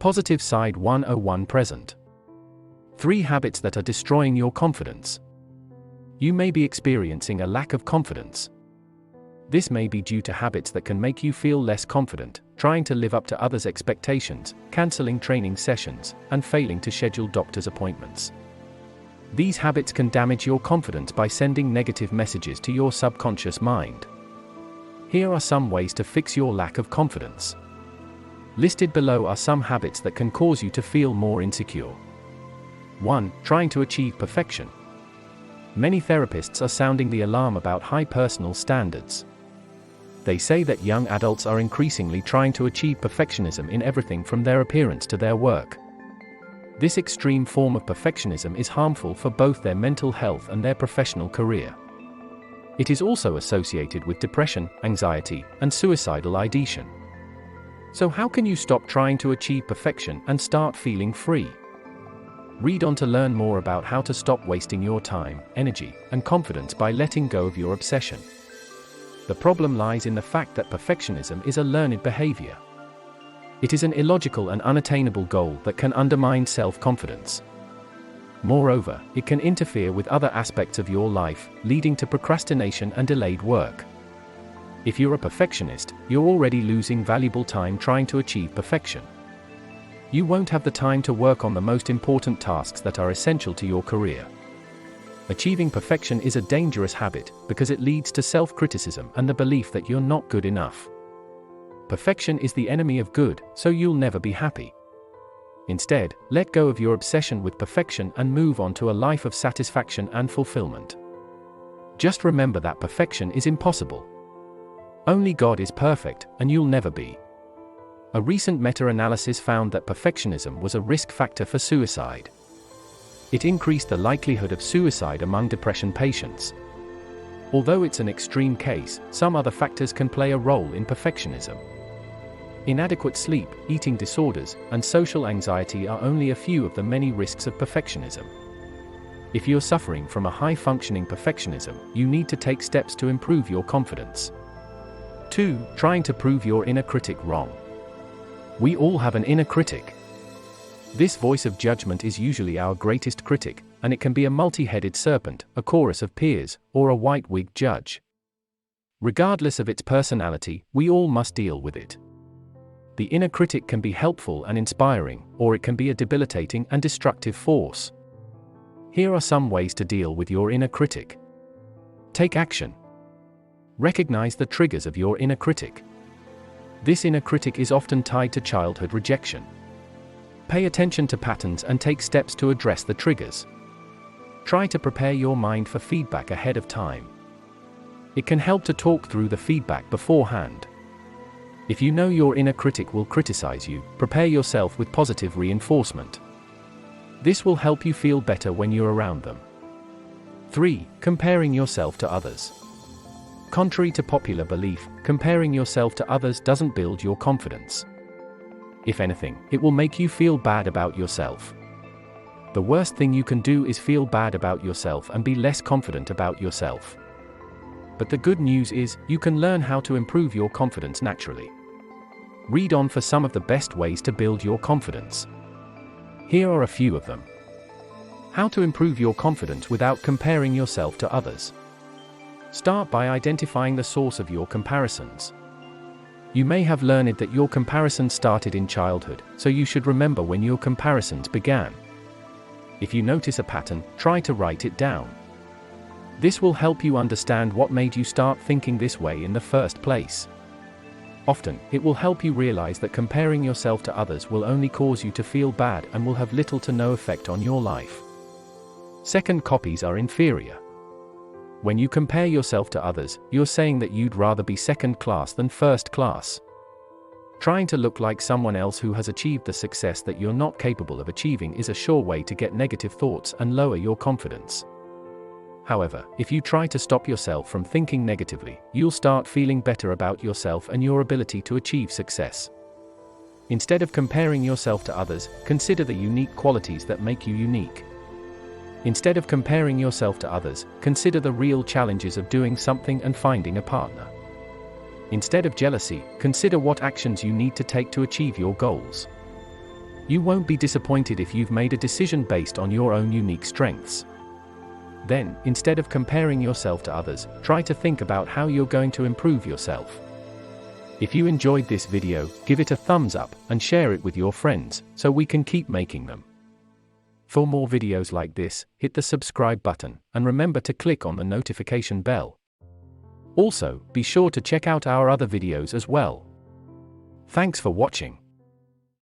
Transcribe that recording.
Positive side 101 present. 3 habits that are destroying your confidence. You may be experiencing a lack of confidence. This may be due to habits that can make you feel less confident, trying to live up to others' expectations, canceling training sessions, and failing to schedule doctor's appointments. These habits can damage your confidence by sending negative messages to your subconscious mind. Here are some ways to fix your lack of confidence. Listed below are some habits that can cause you to feel more insecure. 1. Trying to achieve perfection. Many therapists are sounding the alarm about high personal standards. They say that young adults are increasingly trying to achieve perfectionism in everything from their appearance to their work. This extreme form of perfectionism is harmful for both their mental health and their professional career. It is also associated with depression, anxiety, and suicidal ideation. So how can you stop trying to achieve perfection and start feeling free? Read on to learn more about how to stop wasting your time, energy, and confidence by letting go of your obsession. The problem lies in the fact that perfectionism is a learned behavior. It is an illogical and unattainable goal that can undermine self-confidence. Moreover, it can interfere with other aspects of your life, leading to procrastination and delayed work. If you're a perfectionist, you're already losing valuable time trying to achieve perfection. You won't have the time to work on the most important tasks that are essential to your career. Achieving perfection is a dangerous habit because it leads to self-criticism and the belief that you're not good enough. Perfection is the enemy of good, so you'll never be happy. Instead, let go of your obsession with perfection and move on to a life of satisfaction and fulfillment. Just remember that perfection is impossible. Only God is perfect, and you'll never be. A recent meta-analysis found that perfectionism was a risk factor for suicide. It increased the likelihood of suicide among depression patients. Although it's an extreme case, some other factors can play a role in perfectionism. Inadequate sleep, eating disorders, and social anxiety are only a few of the many risks of perfectionism. If you're suffering from a high-functioning perfectionism, you need to take steps to improve your confidence. 2. Trying to prove your inner critic wrong. We all have an inner critic. This voice of judgment is usually our greatest critic, and it can be a multi-headed serpent, a chorus of peers, or a white-wigged judge. Regardless of its personality, we all must deal with it. The inner critic can be helpful and inspiring, or it can be a debilitating and destructive force. Here are some ways to deal with your inner critic. Take action. Recognize the triggers of your inner critic. This inner critic is often tied to childhood rejection. Pay attention to patterns and take steps to address the triggers. Try to prepare your mind for feedback ahead of time. It can help to talk through the feedback beforehand. If you know your inner critic will criticize you, prepare yourself with positive reinforcement. This will help you feel better when you're around them. 3. Comparing yourself to others. Contrary to popular belief, comparing yourself to others doesn't build your confidence. If anything, it will make you feel bad about yourself. The worst thing you can do is feel bad about yourself and be less confident about yourself. But the good news is, you can learn how to improve your confidence naturally. Read on for some of the best ways to build your confidence. Here are a few of them. How to improve your confidence without comparing yourself to others. Start by identifying the source of your comparisons. You may have learned that your comparison started in childhood, so you should remember when your comparisons began. If you notice a pattern, try to write it down. This will help you understand what made you start thinking this way in the first place. Often, it will help you realize that comparing yourself to others will only cause you to feel bad and will have little to no effect on your life. Second copies are inferior. When you compare yourself to others, you're saying that you'd rather be second class than first class. Trying to look like someone else who has achieved the success that you're not capable of achieving is a sure way to get negative thoughts and lower your confidence. However, if you try to stop yourself from thinking negatively, you'll start feeling better about yourself and your ability to achieve success. Instead of comparing yourself to others, consider the unique qualities that make you unique. Instead of comparing yourself to others, consider the real challenges of doing something and finding a partner. Instead of jealousy, consider what actions you need to take to achieve your goals. You won't be disappointed if you've made a decision based on your own unique strengths. Then, instead of comparing yourself to others, try to think about how you're going to improve yourself. If you enjoyed this video, give it a thumbs up and share it with your friends so we can keep making them. For more videos like this, hit the subscribe button and remember to click on the notification bell. Also, be sure to check out our other videos as well. Thanks for watching.